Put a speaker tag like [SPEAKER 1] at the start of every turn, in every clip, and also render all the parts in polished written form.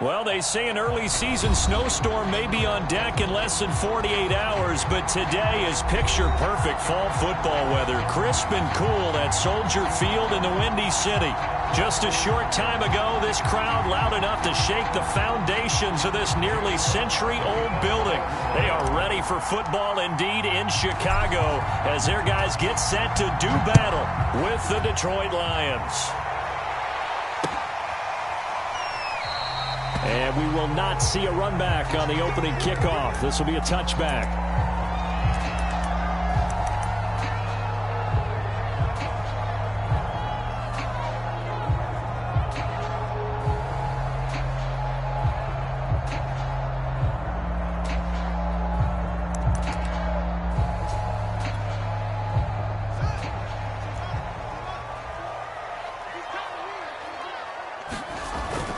[SPEAKER 1] Well, they say an early season snowstorm may be on deck in less than 48 hours, but today is picture-perfect fall football weather. Crisp and cool at Soldier Field in the Windy City. Just a short time ago, this crowd loud enough to shake the foundations of this nearly century-old building. They are ready for football indeed in Chicago as their guys get set to do battle with the Detroit Lions. And we will not see a run back on the opening kickoff. This will be a touchback.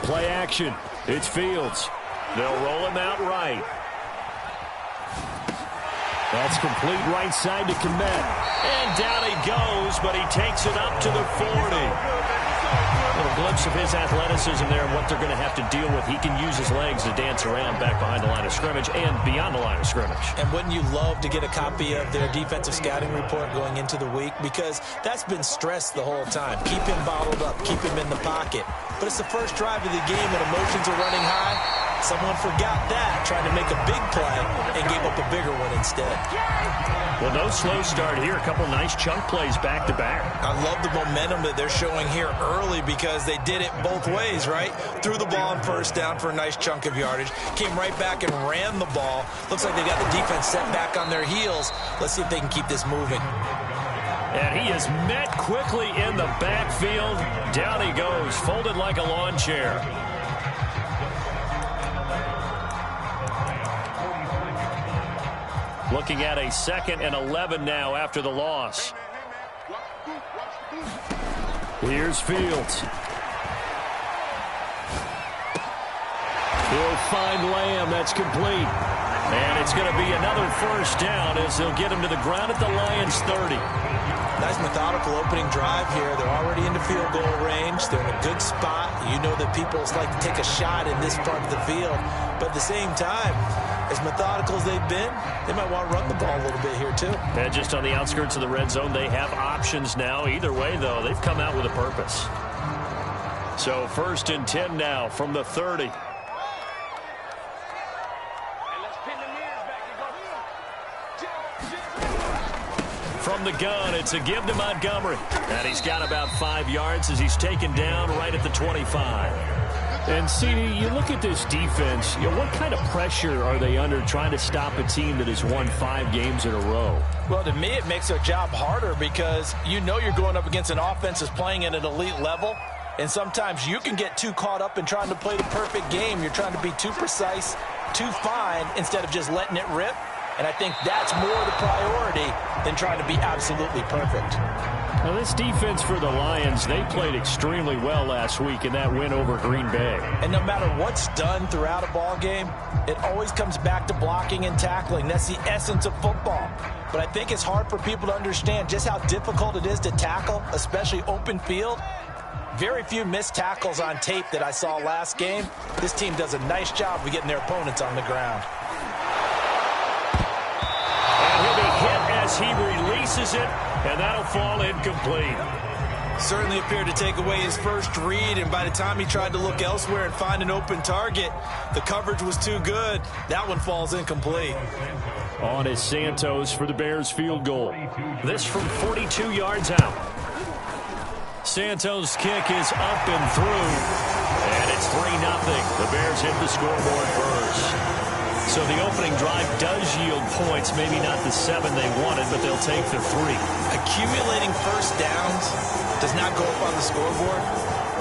[SPEAKER 1] Play action. It's Fields. They'll roll him out right. That's complete right side to Kmet. And down he goes, but he takes it up to the 40. A little glimpse of his athleticism there and what they're going to have to deal with. He can use his legs to dance around back behind the line of scrimmage and beyond the line of scrimmage.
[SPEAKER 2] And wouldn't you love to get a copy of their defensive scouting report going into the week? Because that's been stressed the whole time. Keep him bottled up. Keep him in the pocket. But it's the first drive of the game and emotions are running high. Someone forgot that, trying to make a big play and gave up a bigger one instead.
[SPEAKER 1] Well, no slow start here. A couple nice chunk plays back-to-back.
[SPEAKER 2] I love the momentum that they're showing here early because they did it both ways, right? Threw the ball on first down for a nice chunk of yardage. Came right back and ran the ball. Looks like they got the defense set back on their heels. Let's see if they can keep this moving.
[SPEAKER 1] And he is met quickly in the backfield. Down he goes, folded like a lawn chair. Looking at a 2nd and 11 now after the loss. Here's Fields. He'll find Lamb. That's complete. And it's going to be another first down as they'll get him to the ground at the Lions' 30.
[SPEAKER 2] Nice methodical opening drive here. They're already into field goal range. They're in a good spot. You know that people like to take a shot in this part of the field. But at the same time, as methodical as they've been, they might want to run the ball a little bit here too.
[SPEAKER 1] And just on the outskirts of the red zone, they have options now. Either way, though, they've come out with a purpose. So 1st and 10 now from the 30. From the gun, it's a give to Montgomery. And he's got about 5 yards as he's taken down right at the 25. And, CD, you look at this defense, what kind of pressure are they under trying to stop a team that has won 5 games in a row?
[SPEAKER 2] Well, to me, it makes their job harder because you know you're going up against an offense that's playing at an elite level. And sometimes you can get too caught up in trying to play the perfect game. You're trying to be too precise, too fine, instead of just letting it rip. And I think that's more the priority than trying to be absolutely perfect.
[SPEAKER 1] Now, this defense for the Lions, they played extremely well last week in that win over Green Bay.
[SPEAKER 2] And no matter what's done throughout a ball game, it always comes back to blocking and tackling. That's the essence of football. But I think it's hard for people to understand just how difficult it is to tackle, especially open field. Very few missed tackles on tape that I saw last game. This team does a nice job of getting their opponents on the ground.
[SPEAKER 1] He'll be hit as he releases it, and that'll fall incomplete.
[SPEAKER 2] Certainly appeared to take away his first read, and by the time he tried to look elsewhere and find an open target, the coverage was too good. That one falls incomplete.
[SPEAKER 1] On is Santos for the Bears field goal. This from 42 yards out. Santos' kick is up and through, and it's 3-0. The Bears hit the scoreboard first. So the opening drive does yield points, maybe not the 7 they wanted, but they'll take the 3.
[SPEAKER 2] Accumulating first downs does not go up on the scoreboard,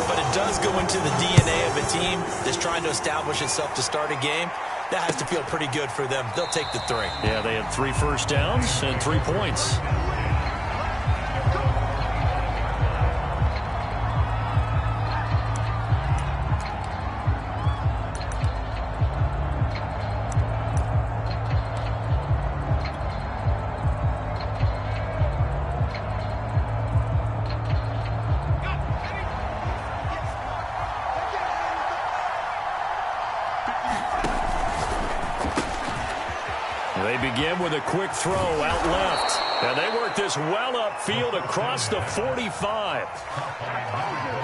[SPEAKER 2] but it does go into the DNA of a team that's trying to establish itself to start a game. That has to feel pretty good for them. They'll take the 3.
[SPEAKER 1] Yeah, they had 3 first downs and 3 points. They begin with a quick throw out left. And they work this well upfield across the 45.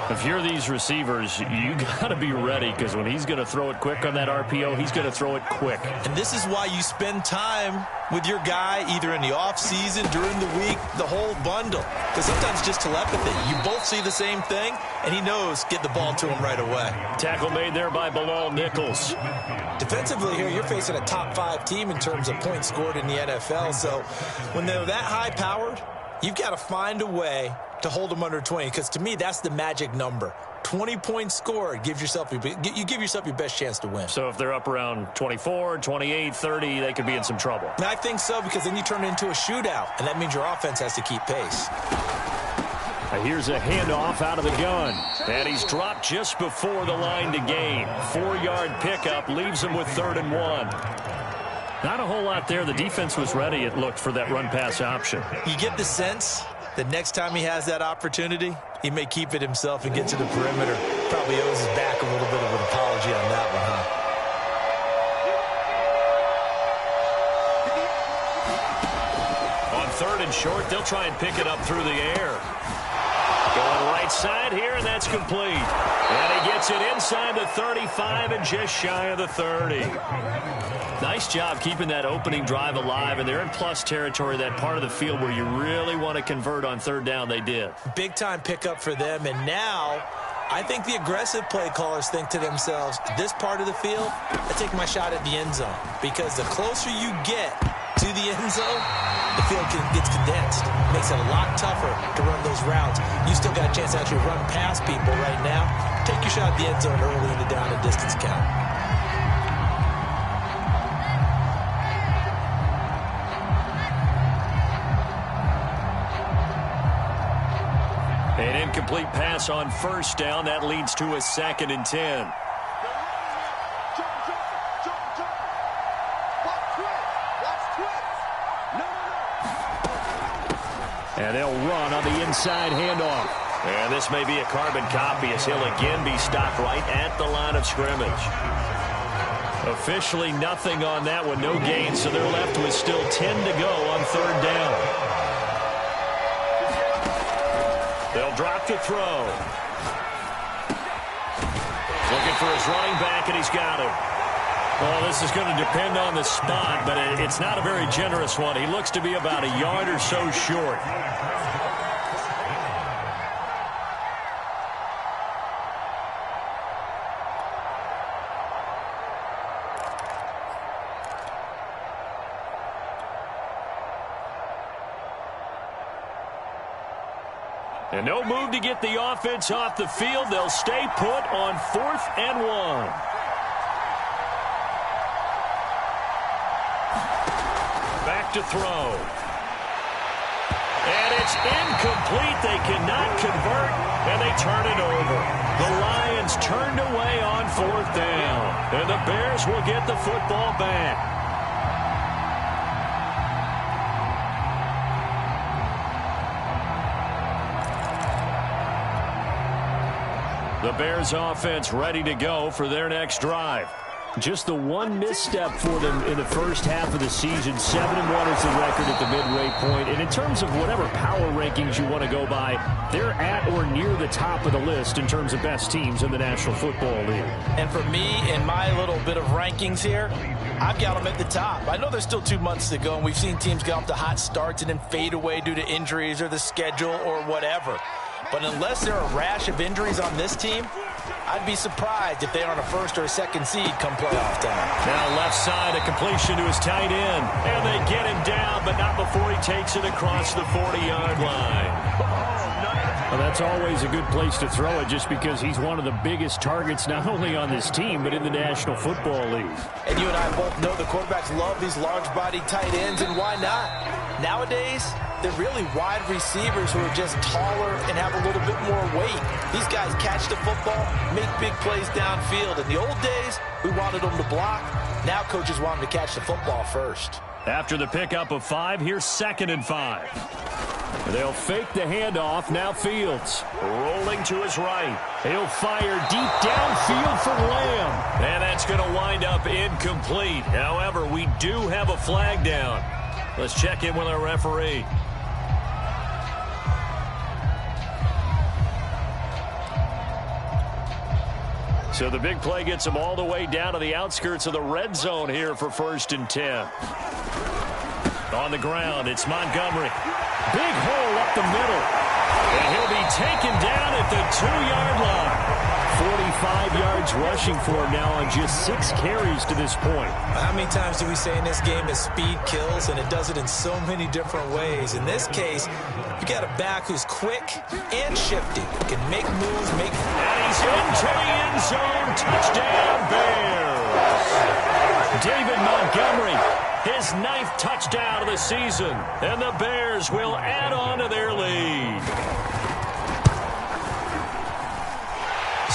[SPEAKER 1] If you're these receivers, you got to be ready, because when he's going to throw it quick on that RPO, he's going to throw it quick.
[SPEAKER 2] And this is why you spend time with your guy either in the offseason, during the week, the whole bundle. Because sometimes just telepathy. You both see the same thing, and he knows get the ball to him right away.
[SPEAKER 1] Tackle made there by Bilal Nichols.
[SPEAKER 2] Defensively here, you're facing a top 5 team in terms of points scored in the NFL. So when they're that high-powered, you've got to find a way to hold them under 20, because to me, that's the magic number. 20 points scored, you give yourself your best chance to win.
[SPEAKER 1] So if they're up around 24, 28, 30, they could be in some trouble.
[SPEAKER 2] And I think so, because then you turn it into a shootout, and that means your offense has to keep pace.
[SPEAKER 1] Here's a handoff out of the gun. And he's dropped just before the line to gain. 4-yard pickup leaves him with 3rd and 1. Not a whole lot there. The defense was ready, it looked, for that run-pass option.
[SPEAKER 2] You get the sense that next time he has that opportunity, he may keep it himself and get to the perimeter. Probably owes his back a little bit of an apology on that one, huh?
[SPEAKER 1] On 3rd and short, they'll try and pick it up through the air. Going right side here, and that's complete. And he gets it inside the 35 and just shy of the 30. Nice job keeping that opening drive alive, and they're in plus territory, that part of the field where you really want to convert on 3rd down. They did. Big-time pickup for them, and now I think the aggressive play callers think to themselves, this part of the field, I take my shot at the end zone, because the closer you get to the end zone, the field gets condensed. It makes it a lot tougher to run those routes. You still got a chance to actually run past people right now. Take your shot at the end zone early in the down and distance count. An incomplete pass on 1st down. That leads to a 2nd and 10. And they'll run on the inside handoff. And this may be a carbon copy, as he'll again be stopped right at the line of scrimmage. Officially nothing on that one, no gain, so they're left with still 10 to go on 3rd down. They'll drop the throw. Looking for his running back, and he's got him. Well, this is going to depend on the spot, but it's not a very generous one. He looks to be about a yard or so short. And no move to get the offense off the field. They'll stay put on 4th and 1. Back to throw. And it's incomplete. They cannot convert, and they turn it over. The Lions turned away on 4th down, and the Bears will get the football back. The Bears offense ready to go for their next drive. Just the one misstep for them in the first half of the season. 7-1 is the record at the midway point. And in terms of whatever power rankings you want to go by, they're at or near the top of the list in terms of best teams in the National Football League.
[SPEAKER 2] And for me, in my little bit of rankings here, I've got them at the top. I know there's still 2 months to go, and we've seen teams get off to hot starts and then fade away due to injuries or the schedule or whatever. But unless there are a rash of injuries on this team, I'd be surprised if they aren't a 1st or a 2nd seed come playoff time.
[SPEAKER 1] Now left side, a completion to his tight end. And they get him down, but not before he takes it across the 40-yard line. Well, that's always a good place to throw it, just because he's one of the biggest targets not only on this team but in the National Football League.
[SPEAKER 2] And you and I both know the quarterbacks love these large-bodied tight ends, and why not? Nowadays, they're really wide receivers who are just taller and have a little bit more weight. These guys catch the football, make big plays downfield. In the old days, we wanted them to block. Now coaches want them to catch the football first.
[SPEAKER 1] After the pickup of 5, here's 2nd and 5. They'll fake the handoff. Now Fields rolling to his right. He'll fire deep downfield for Lamb. And that's going to wind up incomplete. However, we do have a flag down. Let's check in with our referee. So the big play gets them all the way down to the outskirts of the red zone here for 1st and 10. On the ground, it's Montgomery. Big hole up the middle. And he'll be taken down at the 2-yard line. 45 yards rushing for him now on just 6 carries to this point.
[SPEAKER 2] How many times do we say in this game is speed kills, and it does it in so many different ways. In this case, you got a back who's quick and shifty, can make moves,
[SPEAKER 1] and he's into the end zone. Touchdown, Bears. David Montgomery, his 9th touchdown of the season, and the Bears will add on to their lead.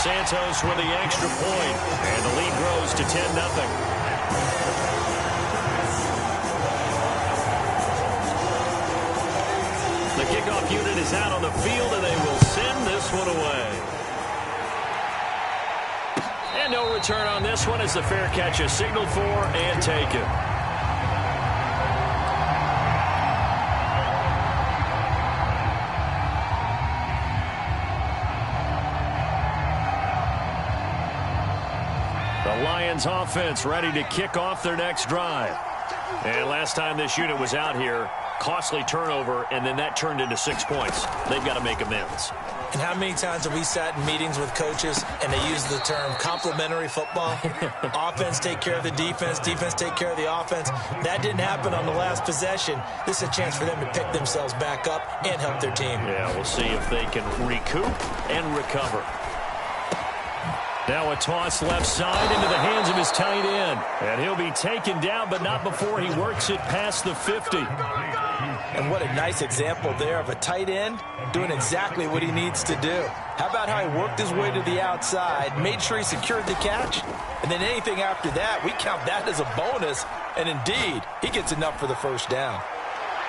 [SPEAKER 1] Santos with the extra point, and the lead grows to 10-0. The kickoff unit is out on the field, and they will send this one away. And no return on this one as the fair catch is signaled for and taken. The Lions offense ready to kick off their next drive. And last time this unit was out here, costly turnover, and then that turned into 6 points. They've got to make amends.
[SPEAKER 2] And how many times have we sat in meetings with coaches and they use the term complementary football? Offense take care of the defense, defense take care of the offense. That didn't happen on the last possession. This is a chance for them to pick themselves back up and help their team.
[SPEAKER 1] Yeah, we'll see if they can recoup and recover. Now a toss left side into the hands of his tight end. And he'll be taken down, but not before he works it past the 50.
[SPEAKER 2] And what a nice example there of a tight end doing exactly what he needs to do. How about how he worked his way to the outside, made sure he secured the catch, and then anything after that, we count that as a bonus. And indeed, he gets enough for the first down.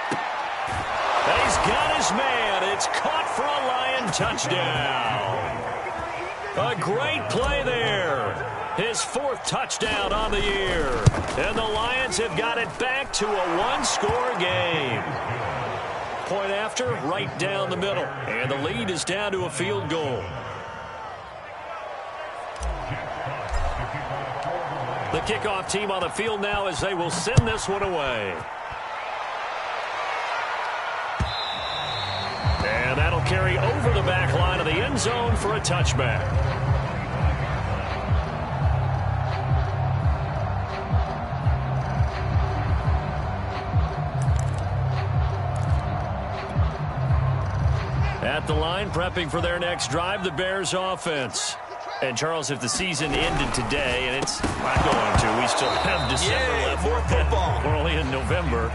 [SPEAKER 1] And he's got his man. It's caught for a Lion touchdown. A great play there. His 4th touchdown on the year. And the Lions have got it back to a one-score game. Point after, right down the middle. And the lead is down to a field goal. The kickoff team on the field now as they will send this one away. And that'll carry over the back line of the end zone for a touchback. At the line, prepping for their next drive, the Bears offense. And, Charles, if the season ended today, and it's not going to, we still have December left.
[SPEAKER 2] More football.
[SPEAKER 1] We're only in November.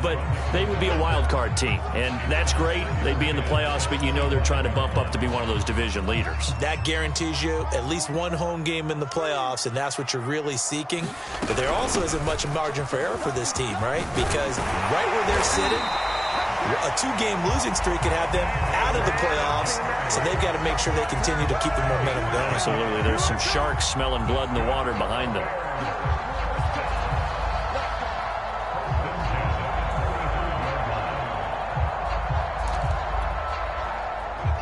[SPEAKER 1] But they would be a wild card team. And that's great. They'd be in the playoffs, but you know they're trying to bump up to be one of those division leaders.
[SPEAKER 2] That guarantees you at least one home game in the playoffs, and that's what you're really seeking. But there also isn't much margin for error for this team, right? Because right where they're sitting, a 2-game losing streak could have them out of the playoffs, so they've got to make sure they continue to keep the momentum going.
[SPEAKER 1] Absolutely. There's some sharks smelling blood in the water behind them.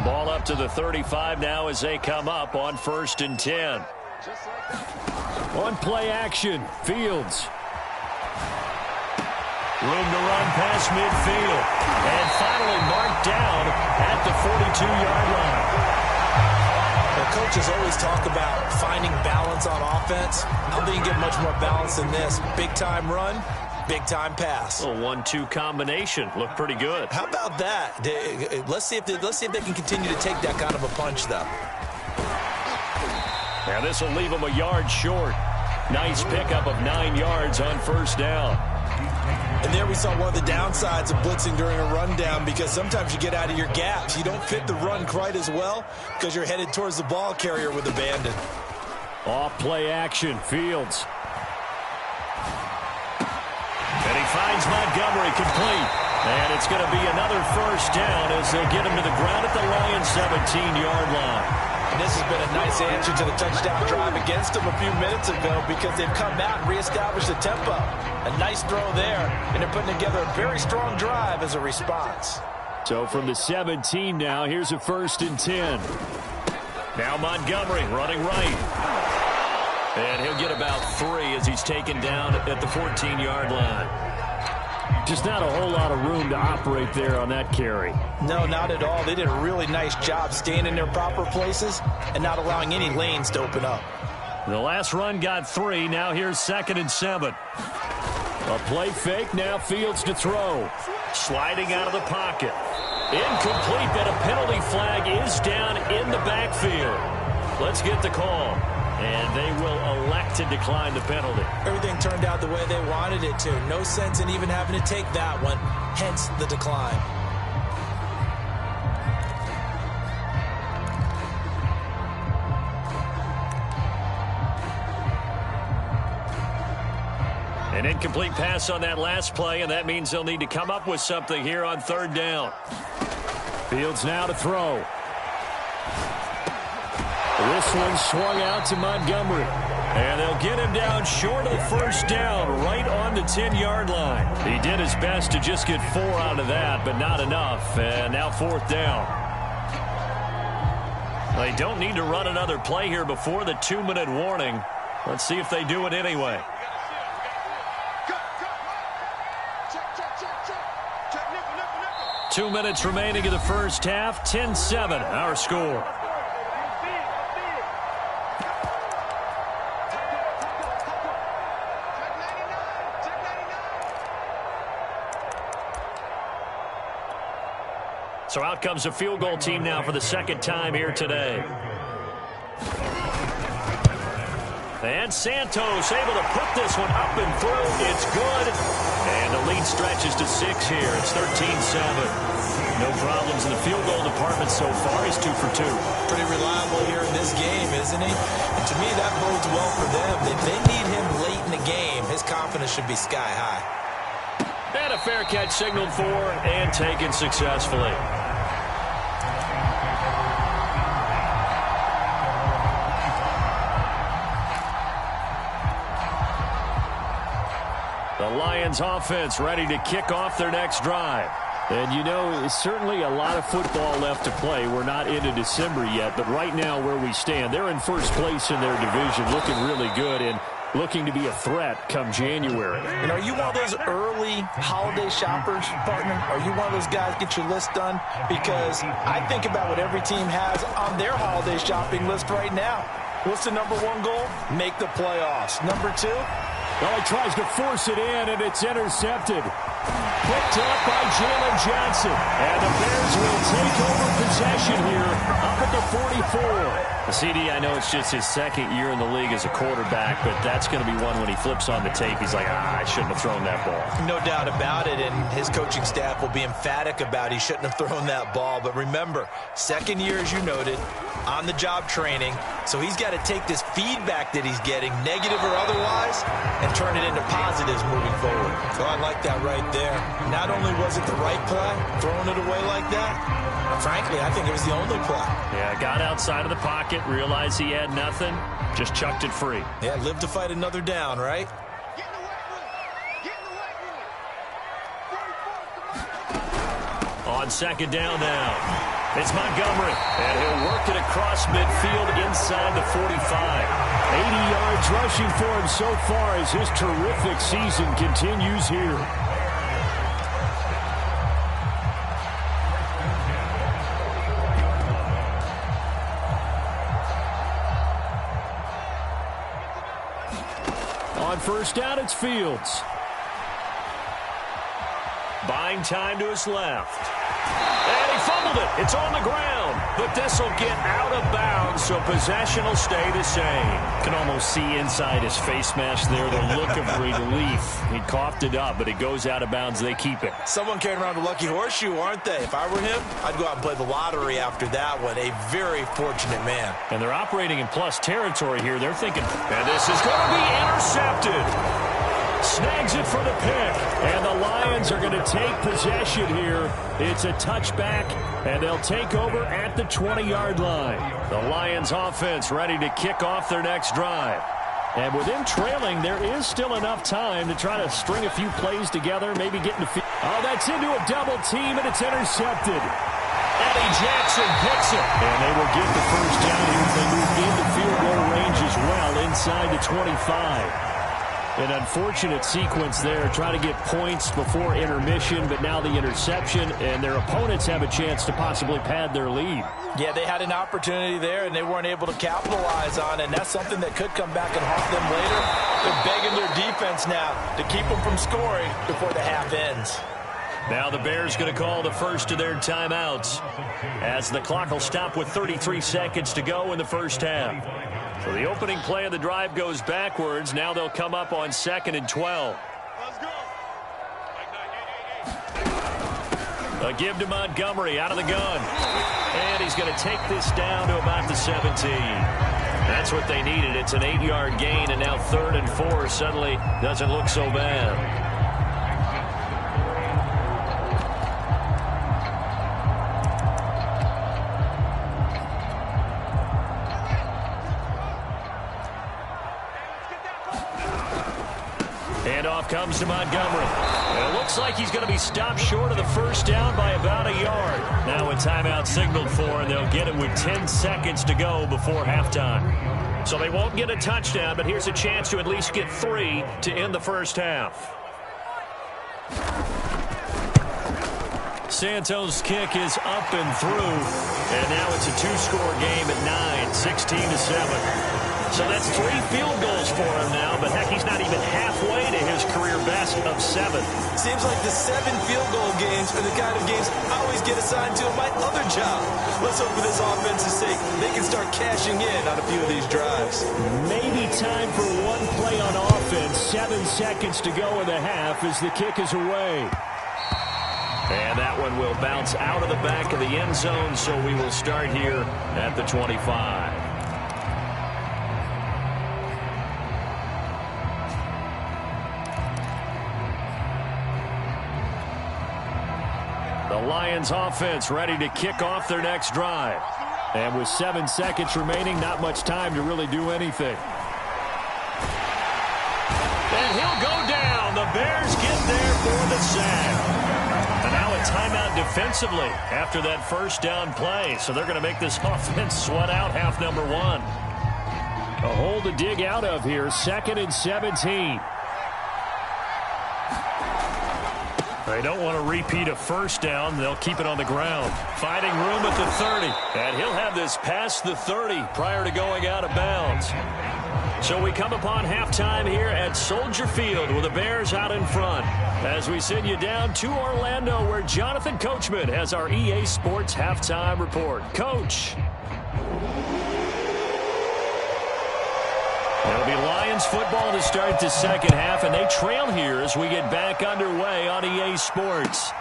[SPEAKER 1] Ball up to the 35 now as they come up on 1st and 10. On play action, Fields. Room to run past midfield. And finally marked down at the 42-yard line.
[SPEAKER 2] The coaches always talk about finding balance on offense. I don't think you get much more balance than this. Big-time run, big-time pass.
[SPEAKER 1] A 1-2 combination. Looked pretty good.
[SPEAKER 2] How about that? Let's see if they can continue to take that kind of a punch, though.
[SPEAKER 1] Now this will leave them a yard short. Nice pickup of 9 yards on 1st down.
[SPEAKER 2] And there we saw one of the downsides of blitzing during a rundown, because sometimes you get out of your gaps. You don't fit the run quite as well because you're headed towards the ball carrier with abandon.
[SPEAKER 1] Off play action, Fields. And he finds Montgomery complete. And it's going to be another 1st down as they'll get him to the ground at the Lions' 17-yard line.
[SPEAKER 2] And this has been a nice answer to the touchdown drive against them a few minutes ago because they've come out and reestablished the tempo. A nice throw there, and they're putting together a very strong drive as a response.
[SPEAKER 1] So from the 17 now, here's a 1st and 10. Now Montgomery running right. And he'll get about 3 as he's taken down at the 14-yard line. Just not a whole lot of room to operate there on that carry.
[SPEAKER 2] No, not at all. They did a really nice job staying in their proper places and not allowing any lanes to open up.
[SPEAKER 1] The last run got 3. Now here's 2nd and 7. A play fake. Now Fields to throw. Sliding out of the pocket. Incomplete, but a penalty flag is down in the backfield. Let's get the call. And they will elect to decline the penalty.
[SPEAKER 2] Everything turned out the way they wanted it to. No sense in even having to take that one, hence the decline.
[SPEAKER 1] An incomplete pass on that last play, and that means they'll need to come up with something here on 3rd down. Fields now to throw. This one swung out to Montgomery. And they'll get him down short of 1st down, right on the 10-yard line. He did his best to just get 4 out of that, but not enough. And now 4th down. They don't need to run another play here before the 2-minute warning. Let's see if they do it anyway. Two minutes remaining in the first half. 10-7, our score. So out comes a field goal team now for the 2nd time here today. And Santos able to put this one up and through. It's good. And the lead stretches to 6 here. It's 13-7. No problems in the field goal department so far. He's 2 for 2.
[SPEAKER 2] Pretty reliable here in this game, isn't he? And to me, that bodes well for them. If they need him late in the game, his confidence should be sky high.
[SPEAKER 1] And a fair catch signaled for and taken successfully. The Lions offense ready to kick off their next drive. And, you know, certainly a lot of football left to play. We're not into December yet, but right now where we stand, they're in first place in their division, looking really good and looking to be a threat come January.
[SPEAKER 2] And are you one of those early holiday shoppers, partner? Are you one of those guys get your list done? Because I think about what every team has on their holiday shopping list right now. What's the number 1 goal? Make the playoffs. Number 2?
[SPEAKER 1] Well, he tries to force it in, and it's intercepted. Picked up by Jalen Johnson. And the Bears will take over possession here up at the 44. The CD, I know it's just his 2nd year in the league as a quarterback, but that's going to be one when he flips on the tape. He's like, I shouldn't have thrown that ball.
[SPEAKER 2] No doubt about it, and his coaching staff will be emphatic about he shouldn't have thrown that ball. But remember, 2nd year, as you noted, on-the-job training. So he's got to take this feedback that he's getting, negative or otherwise, and turn it into positives moving forward. So I like that right there. Not only was it the right play, throwing it away like that, frankly, I think it was the only play.
[SPEAKER 1] Yeah, got outside of the pocket, realized he had nothing, just chucked it free.
[SPEAKER 2] Yeah, live to fight another down, right?
[SPEAKER 1] On 2nd down now, it's Montgomery, and he'll work it across midfield inside the 45. 80 yards rushing for him so far as his terrific season continues here. On 1st down, it's Fields. Buying time to his left. And he fumbled it. It's on the ground. But this will get out of bounds, so possession will stay the same. Can almost see inside his face mask there the look of relief. He coughed it up, but it goes out of bounds. They keep it.
[SPEAKER 2] Someone carrying around a lucky horseshoe, aren't they? If I were him, I'd go out and play the lottery after that one. A very fortunate man.
[SPEAKER 1] And they're operating in plus territory here. They're thinking, and this is going to be intercepted. Snags it for the pick. And the Lions are going to take possession here. It's a touchback, and they'll take over at the 20-yard line. The Lions offense ready to kick off their next drive. And with them trailing, there is still enough time to try to string a few plays together, maybe get into field. Oh, that's into a double team, and it's intercepted. Eddie Jackson picks it. And they will get the first down here as they move into field goal range as well, inside the 25. An unfortunate sequence there, trying to get points before intermission, but now the interception, and their opponents have a chance to possibly pad their lead.
[SPEAKER 2] Yeah, they had an opportunity there, and they weren't able to capitalize on it, and that's something that could come back and haunt them later. They're begging their defense now to keep them from scoring before the half ends.
[SPEAKER 1] Now the Bears going to call the first of their timeouts as the clock will stop with 33 seconds to go in the first half. So the opening play of the drive goes backwards. Now they'll come up on 2nd and 12. A give to Montgomery out of the gun. And he's going to take this down to about the 17. That's what they needed. It's an 8-yard gain, and now 3rd and 4 suddenly doesn't look so bad. Handoff comes to Montgomery. And it looks like he's going to be stopped short of the first down by about a yard. Now a timeout signaled for, and they'll get it with 10 seconds to go before halftime. So they won't get a touchdown, but here's a chance to at least get 3 to end the first half. Santos' kick is up and through, and now it's a 2-score game at 9, 16-7. So that's 3 field goals for him now, but heck, he's not even halfway to his career best of 7.
[SPEAKER 2] Seems like the 7 field goal games are the kind of games I always get assigned to in my other job. Let's hope for this offense's sake they can start cashing in on a few of these drives.
[SPEAKER 1] Maybe time for one play on offense. 7 seconds to go in the half as the kick is away. And that one will bounce out of the back of the end zone, so we will start here at the 25. The Lions offense ready to kick off their next drive. And with 7 seconds remaining, not much time to really do anything. And he'll go down. The Bears get there for the sack. And now a timeout defensively after that first down play. So they're going to make this offense sweat out half number 1. A hole to dig out of here. 2nd and 17. They don't want to repeat a first down. They'll keep it on the ground. Finding room at the 30. And he'll have this past the 30 prior to going out of bounds. So we come upon halftime here at Soldier Field with the Bears out in front. As we send you down to Orlando where Jonathan Coachman has our EA Sports halftime report. Coach. It'll be Lions football to start the second half, and they trail here as we get back underway on EA Sports.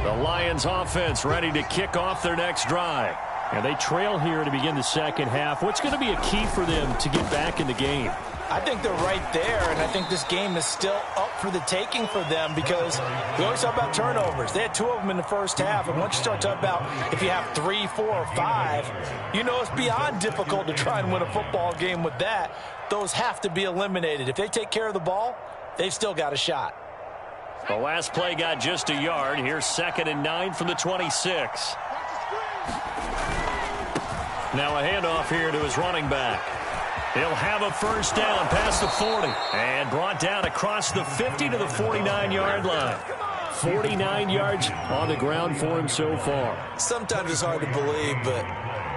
[SPEAKER 1] The Lions offense ready to kick off their next drive. And they trail here to begin the second half. What's going to be a key for them to get back in the game?
[SPEAKER 2] I think they're right there, and I think this game is still up for the taking for them because we always talk about turnovers. They had 2 of them in the first half, and once you start talking about if you have 3, 4, or 5, you know it's beyond difficult to try and win a football game with that. Those have to be eliminated. If they take care of the ball, they've still got a shot.
[SPEAKER 1] The last play got just a yard. Here's 2nd and 9 from the 26. Now a handoff here to his running back. He'll have a first down past the 40 and brought down across the 50 to the 49-yard line. 49 yards on the ground for him so far.
[SPEAKER 2] Sometimes it's hard to believe, but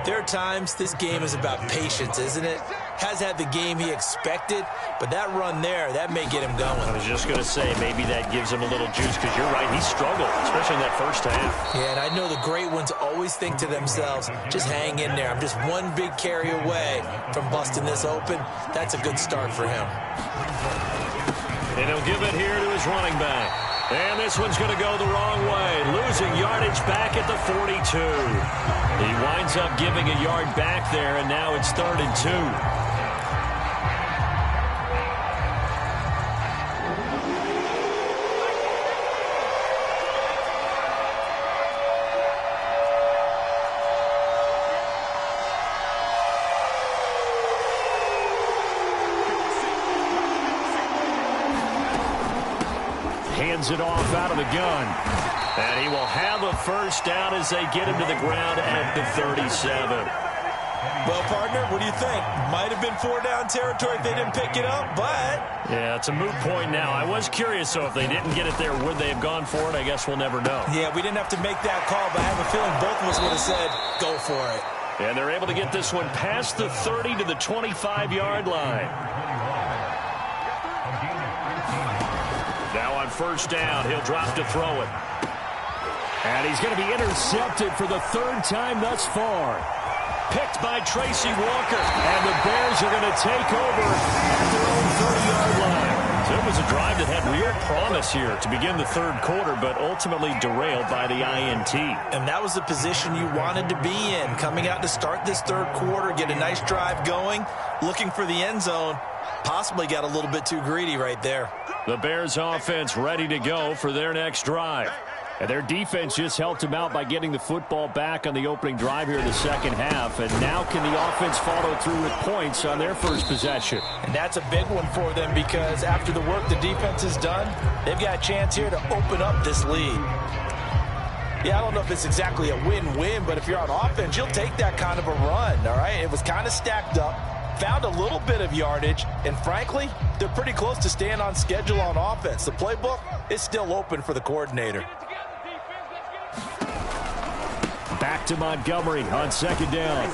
[SPEAKER 2] There are times this game is about patience, isn't it? Has had the game he expected, but that run there, that may get him going.
[SPEAKER 1] I was just going to say, maybe that gives him a little juice, because you're right, he struggled, especially in that first half.
[SPEAKER 2] Yeah, and I know the great ones always think to themselves, just hang in there. I'm just one big carry away from busting this open. That's a good start for him.
[SPEAKER 1] And he'll give it here to his running back. And this one's going to go the wrong way, losing yardage back at the 42. He winds up giving a yard back there, and now it's 3rd and 2. Hands it off out of the gun. And he will have a first down as they get him to the ground at the 37.
[SPEAKER 2] Well, partner, what do you think? Might have been 4-down territory if they didn't pick it up, but...
[SPEAKER 1] Yeah, it's a moot point now. I was curious, so if they didn't get it there, would they have gone for it? I guess we'll never know.
[SPEAKER 2] Yeah, we didn't have to make that call, but I have a feeling both of us would have said, go for it.
[SPEAKER 1] And they're able to get this one past the 30 to the 25-yard line. Now on first down, he'll drop to throw it. And he's going to be intercepted for the 3rd time thus far. Picked by Tracy Walker. And the Bears are going to take over at their own 30-yard line. So it was a drive that had real promise here to begin the 3rd quarter, but ultimately derailed by the INT.
[SPEAKER 2] And that was the position you wanted to be in. Coming out to start this 3rd quarter, get a nice drive going, looking for the end zone. Possibly got a little bit too greedy right there.
[SPEAKER 1] The Bears offense ready to go for their next drive. And their defense just helped them out by getting the football back on the opening drive here in the 2nd half. And now can the offense follow through with points on their first possession?
[SPEAKER 2] And that's a big one for them, because after the work the defense has done, they've got a chance here to open up this lead. Yeah, I don't know if it's exactly a win-win, but if you're on offense, you'll take that kind of a run, all right? It was kind of stacked up. Found a little bit of yardage, and frankly, they're pretty close to staying on schedule on offense. The playbook is still open for the coordinator.
[SPEAKER 1] Back to Montgomery on 2nd down.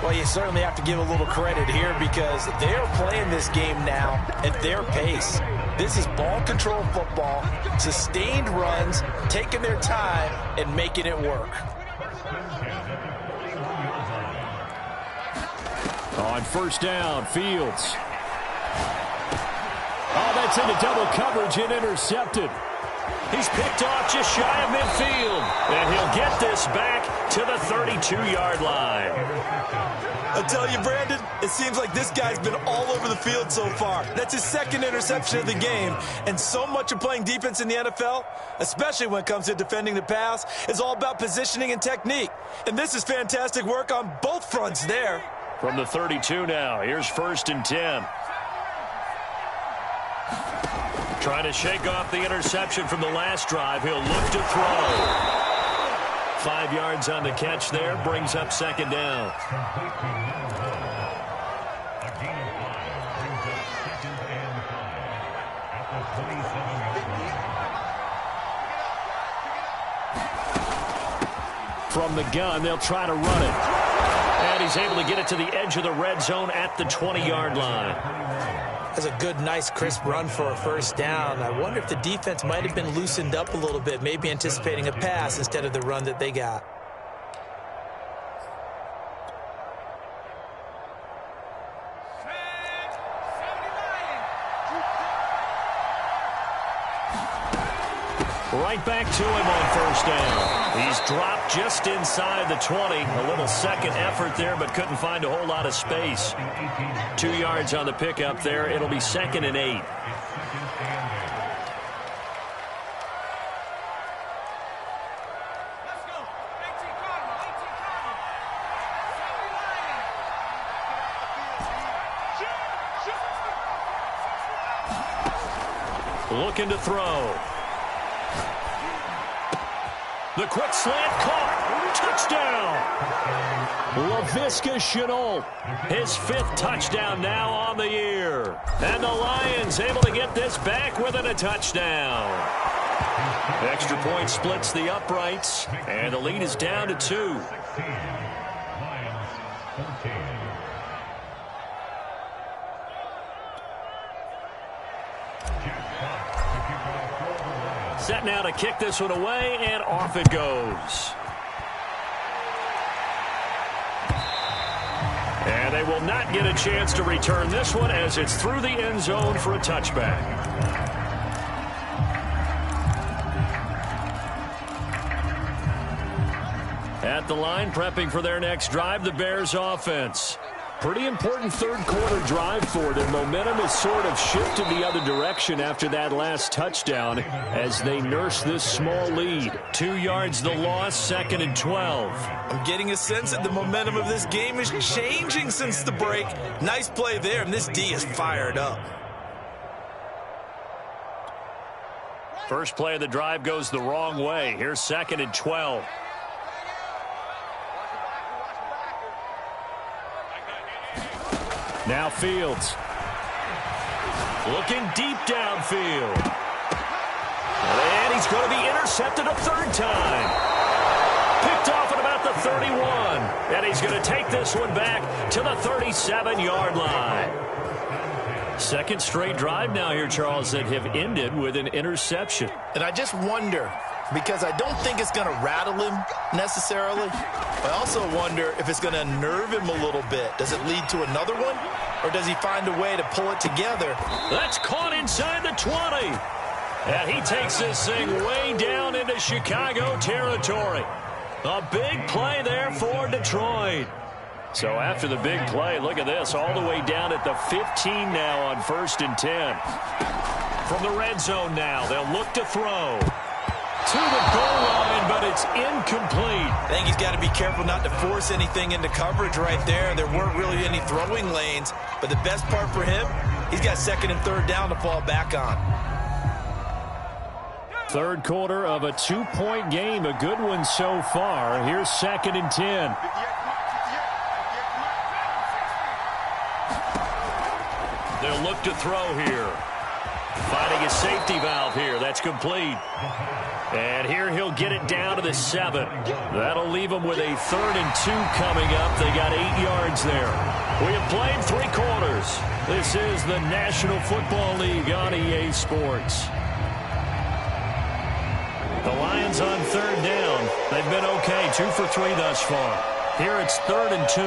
[SPEAKER 2] Well, you certainly have to give a little credit here, because they're playing this game now at their pace. This is ball control football, sustained runs, taking their time and making it work.
[SPEAKER 1] On first down, Fields. Oh, that's into double coverage and intercepted. He's picked off just shy of midfield. And he'll get this back to the 32-yard line.
[SPEAKER 2] I'll tell you, Brandon, it seems like this guy's been all over the field so far. That's his 2nd interception of the game. And so much of playing defense in the NFL, especially when it comes to defending the pass, is all about positioning and technique. And this is fantastic work on both fronts there.
[SPEAKER 1] From the 32 now, here's 1st and 10. Trying to shake off the interception from the last drive. He'll look to throw. 5 yards on the catch there, brings up 2nd down. From the gun, they'll try to run it. And he's able to get it to the edge of the red zone at the 20-yard line.
[SPEAKER 2] That's a good, nice, crisp run for a first down. I wonder if the defense might have been loosened up a little bit, maybe anticipating a pass instead of the run that they got.
[SPEAKER 1] Right back to him on first down. He's dropped just inside the 20. A little second effort there, but couldn't find a whole lot of space. 2 yards on the pickup there. It'll be 2nd and 8. Looking to throw. The quick slant caught. Touchdown. Laviska Shenault. His 5th touchdown now on the year. And the Lions able to get this back within a touchdown. Extra point splits the uprights, and the lead is down to 2. Set now to kick this one away, and off it goes. And they will not get a chance to return this one as it's through the end zone for a touchback. At the line, prepping for their next drive, the Bears offense. Pretty important third-quarter drive for them. Momentum has sort of shifted the other direction after that last touchdown as they nurse this small lead. 2 yards the loss, 2nd and 12.
[SPEAKER 2] I'm getting a sense that the momentum of this game is changing since the break. Nice play there, and this D is fired up.
[SPEAKER 1] First play of the drive goes the wrong way. Here's 2nd and 12. Now Fields. Looking deep downfield. And he's going to be intercepted a third time. Picked off at about the 31. And he's going to take this one back to the 37-yard line. Second straight drive now here, Charles, that have ended with an interception.
[SPEAKER 2] And I just wonder, because I don't think it's going to rattle him necessarily. I also wonder if it's going to unnerve him a little bit. Does it lead to another one? Or does he find a way to pull it together?
[SPEAKER 1] That's caught inside the 20. And he takes this thing way down into Chicago territory. A big play there for Detroit. So after the big play, look at this, all the way down at the 15 now on 1st and 10. From the red zone now, they'll look to throw. To the goal line, but it's incomplete.
[SPEAKER 2] I think he's got to be careful not to force anything into coverage right there. There weren't really any throwing lanes, but the best part for him, he's got 2nd and 3rd down to fall back on.
[SPEAKER 1] Third quarter of a 2-point game, a good one so far. Here's 2nd and 10. They'll look to throw here. Finding a safety valve here. That's complete. And here he'll get it down to the 7. That'll leave them with a 3rd and 2 coming up. They got 8 yards there. We have played 3 quarters. This is the National Football League on EA Sports. The Lions on 3rd down. They've been okay. 2 for 3 thus far. Here it's 3rd and 2.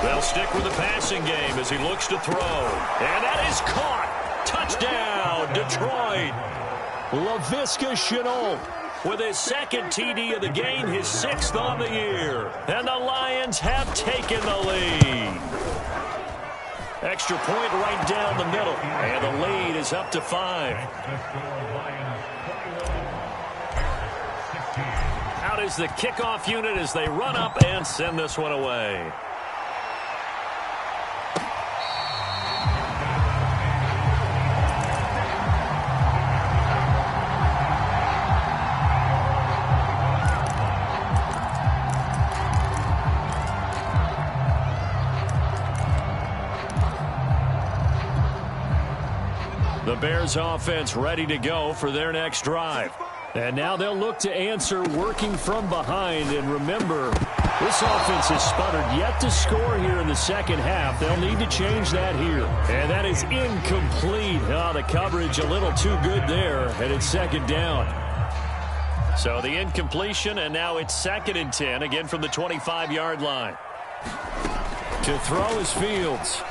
[SPEAKER 1] They'll stick with the passing game as he looks to throw. And that is caught. Touchdown, Detroit. Laviska Shenault with his 2nd TD of the game, his 6th on the year. And the Lions have taken the lead. Extra point right down the middle. And the lead is up to 5. Out is the kickoff unit as they run up and send this one away. The Bears offense ready to go for their next drive. And now they'll look to answer working from behind. And remember, this offense has sputtered yet to score here in the second half. They'll need to change that here. And that is incomplete. Oh, the coverage a little too good there. And it's 2nd down. So the incompletion, and now it's 2nd and 10, again from the 25-yard line. To throw is Fields.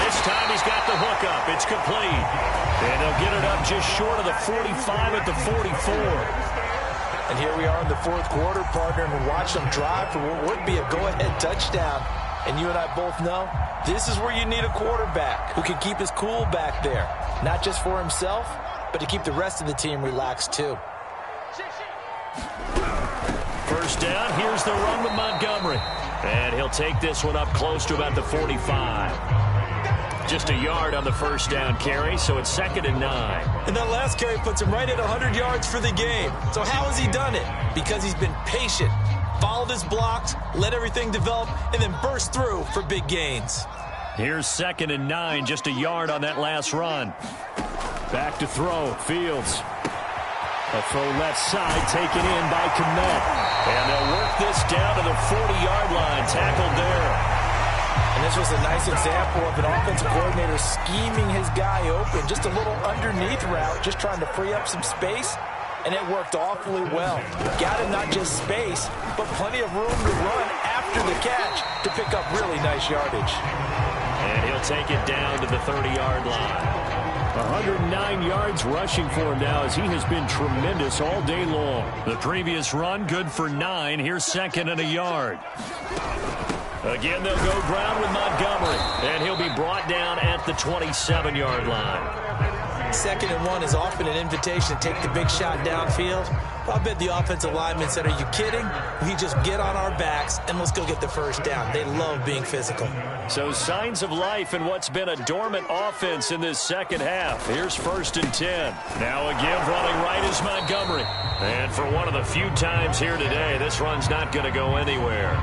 [SPEAKER 1] This time he's got the hook up. It's complete. And they'll get it up just short of the 45 at the 44.
[SPEAKER 2] And here we are in the 4th quarter, partner, and we watch them drive for what would be a go-ahead touchdown. And you and I both know this is where you need a quarterback who can keep his cool back there. Not just for himself, but to keep the rest of the team relaxed too.
[SPEAKER 1] First down, here's the run with Montgomery. And he'll take this one up close to about the 45. Just a yard on the first down carry, so it's 2nd and 9.
[SPEAKER 2] And that last carry puts him right at 100 yards for the game. So how has he done it? Because he's been patient, followed his blocks, let everything develop, and then burst through for big gains.
[SPEAKER 1] Here's 2nd and 9, just a yard on that last run. Back to throw, Fields. A throw left side, taken in by Kmet. And they'll work this down to the 40-yard line, tackled there.
[SPEAKER 2] And this was a nice example of an offensive coordinator scheming his guy open. Just a little underneath route, just trying to free up some space. And it worked awfully well. Got him not just space, but plenty of room to run after the catch to pick up really nice yardage.
[SPEAKER 1] And he'll take it down to the 30-yard line. 109 yards rushing for him now as he has been tremendous all day long. The previous run, good for 9. Here's 2nd and a yard. Again, they'll go ground with Montgomery. And he'll be brought down at the 27-yard line.
[SPEAKER 2] 2nd and 1 is often an invitation to take the big shot downfield. I bet the offensive lineman said, are you kidding? We just get on our backs and let's go get the first down. They love being physical.
[SPEAKER 1] So signs of life in what's been a dormant offense in this second half. Here's 1st and 10. Now again running right is Montgomery. And for one of the few times here today, this run's not going to go anywhere.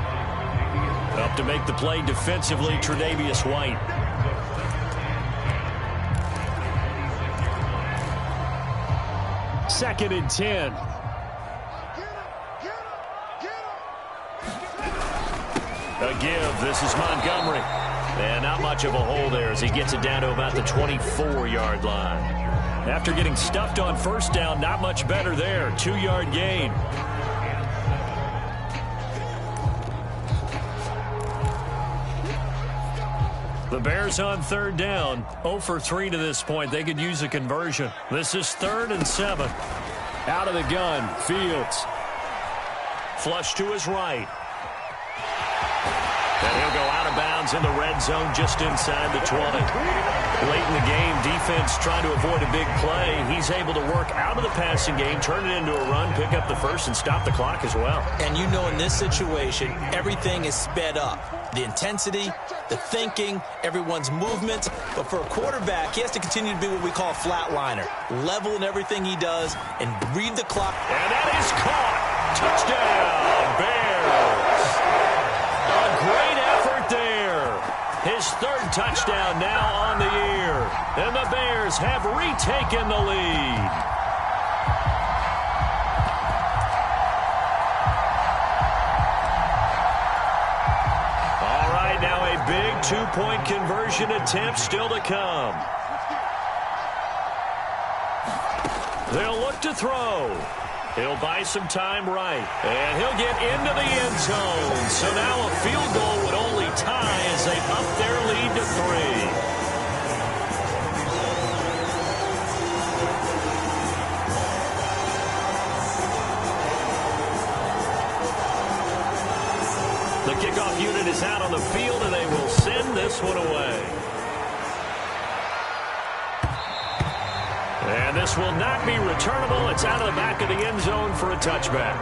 [SPEAKER 1] Up to make the play defensively, Tre'Davious White. Second and 10. A give. This is Montgomery. And not much of a hole there as he gets it down to about the 24-yard line. After getting stuffed on first down, not much better there. 2-yard gain. The Bears on 3rd down. 0 for 3 to this point. They could use a conversion. This is 3rd and 7. Out of the gun, Fields. Flush to his right. And he'll go out of bounds in the red zone just inside the 20. Late in the game, defense trying to avoid a big play. He's able to work out of the passing game, turn it into a run, pick up the first, and stop the clock as well. And you know in this situation, everything is sped up. The intensity, the thinking, everyone's movements. But for a quarterback, he has to continue to be what we call a flatliner. Level in everything he does and read the clock. And that is caught. Touchdown, Bears. A great effort there. His 3rd touchdown now on the year. And the Bears have retaken the lead. All right, now a big 2-point conversion attempt still to come. They'll look to throw. He'll buy some time right. And he'll get into the end zone. So now a field goal would only tie as they up their lead to 3. The kickoff unit is out on the field, and they will send this one away. And this will not be returnable. It's out of the back of the end zone for a touchback.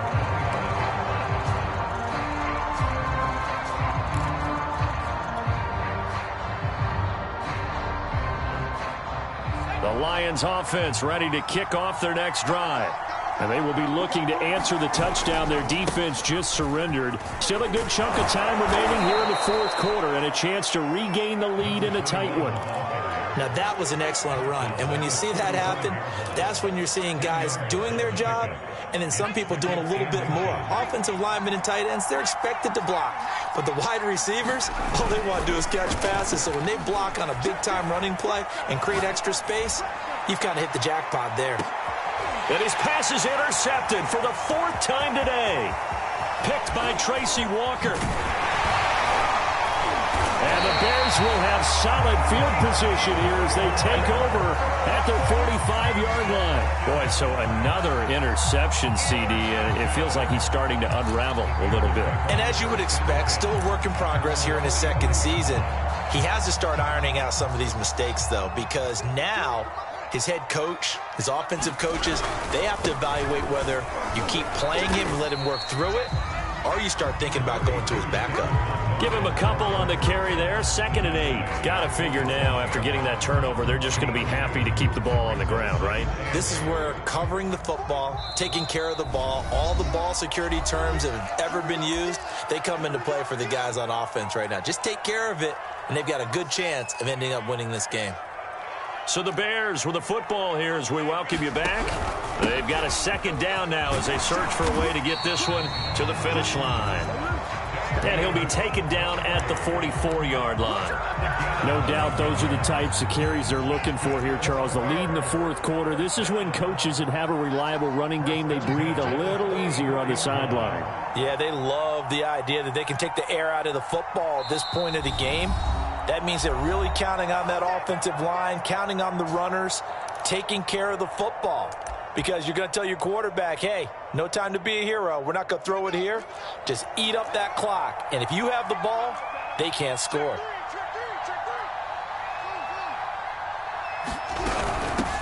[SPEAKER 1] The Lions offense ready to kick off their next drive. And they will be looking to answer the touchdown their defense just surrendered. Still a good chunk of time remaining here in the 4th quarter and a chance to regain the lead in a tight one. Now, that was an excellent run. And when you see that happen, that's when you're seeing guys doing their job and then some people doing a little bit more. Offensive linemen and tight ends, they're expected to block. But the wide receivers, all they want to do is catch passes. So when they block on a big-time running play and create extra space, you've kind of hit the jackpot there. And his pass is intercepted for the 4th time today. Picked by Tracy Walker. And the Bears will have solid field position here as they take over at their 45-yard line. Boy, so another interception, CD, and it feels like he's starting to unravel a little bit. And as you would expect, still a work in progress here in his 2nd season. He has to start ironing out some of these mistakes, though, because now his head coach, his offensive coaches, they have to evaluate whether you keep playing him and let him work through it,
[SPEAKER 2] or you start thinking about going to his backup.
[SPEAKER 1] Give him a couple on the carry there. 2nd and 8. Got to figure now, after getting that turnover, they're just going to be happy to keep the ball on the ground, right?
[SPEAKER 2] This is where covering the football, taking care of the ball, all the ball security terms that have ever been used, they come into play for the guys on offense right now. Just take care of it, and they've got a good chance of ending up winning this game.
[SPEAKER 1] So the Bears with the football here as we welcome you back. They've got a 2nd down now as they search for a way to get this one to the finish line. And he'll be taken down at the 44-yard line.
[SPEAKER 3] No doubt those are the types of carries they're looking for here, Charles. The lead in the 4th quarter. This is when coaches that have a reliable running game, they breathe a little easier on the sideline.
[SPEAKER 2] Yeah, they love the idea that they can take the air out of the football at this point of the game. That means they're really counting on that offensive line, counting on the runners, taking care of the football. Because you're going to tell your quarterback, hey, no time to be a hero. We're not going to throw it here. Just eat up that clock. And if you have the ball, they can't score.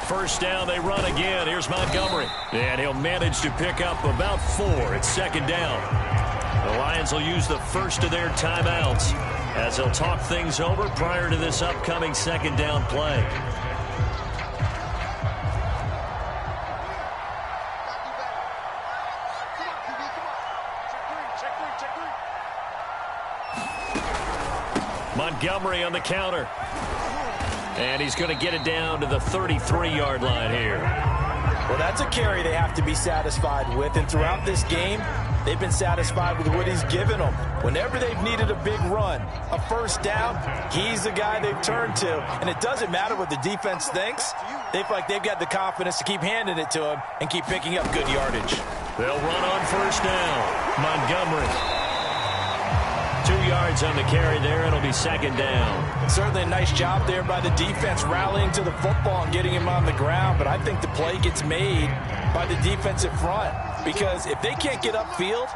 [SPEAKER 1] First down, they run again. Here's Montgomery. And he'll manage to pick up about 4. It's 2nd down. The Lions will use the first of their timeouts as they'll talk things over prior to this upcoming 2nd down play. Montgomery on the counter. And he's going to get it down to the 33-yard line here.
[SPEAKER 2] Well, that's a carry they have to be satisfied with. And throughout this game, they've been satisfied with what he's given them. Whenever they've needed a big run, a first down, he's the guy they've turned to. And it doesn't matter what the defense thinks. They feel like they've got the confidence to keep handing it to him and keep picking up good yardage.
[SPEAKER 1] They'll run on first down. Montgomery. 2 yards on the carry there. It'll be 2nd down.
[SPEAKER 2] Certainly a nice job there by the defense rallying to the football and getting him on the ground. But I think the play gets made by the defensive front. Because if they can't get upfield,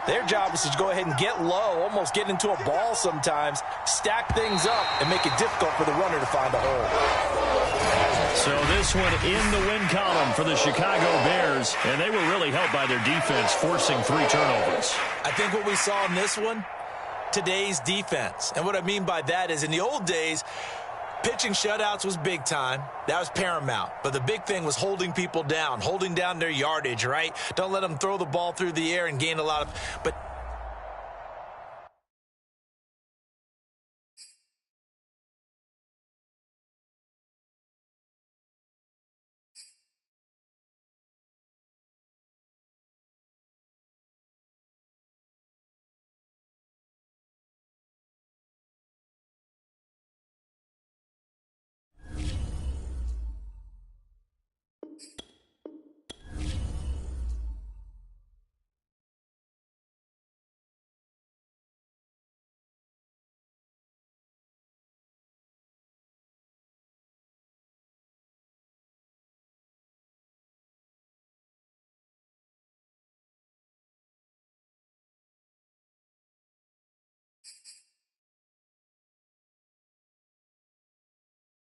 [SPEAKER 2] their job is to go ahead and get low, almost get into a ball sometimes, stack things up, and make it difficult for the runner to find a hole.
[SPEAKER 1] So this one in the win column for the Chicago Bears, and they were really helped by their defense, forcing 3 turnovers.
[SPEAKER 2] I think what we saw in this one, today's defense. And what I mean by that is in the old days, pitching shutouts was big time. That was paramount. But the big thing was holding people down, holding down their yardage, right? Don't let them throw the ball through the air and gain a lot of... But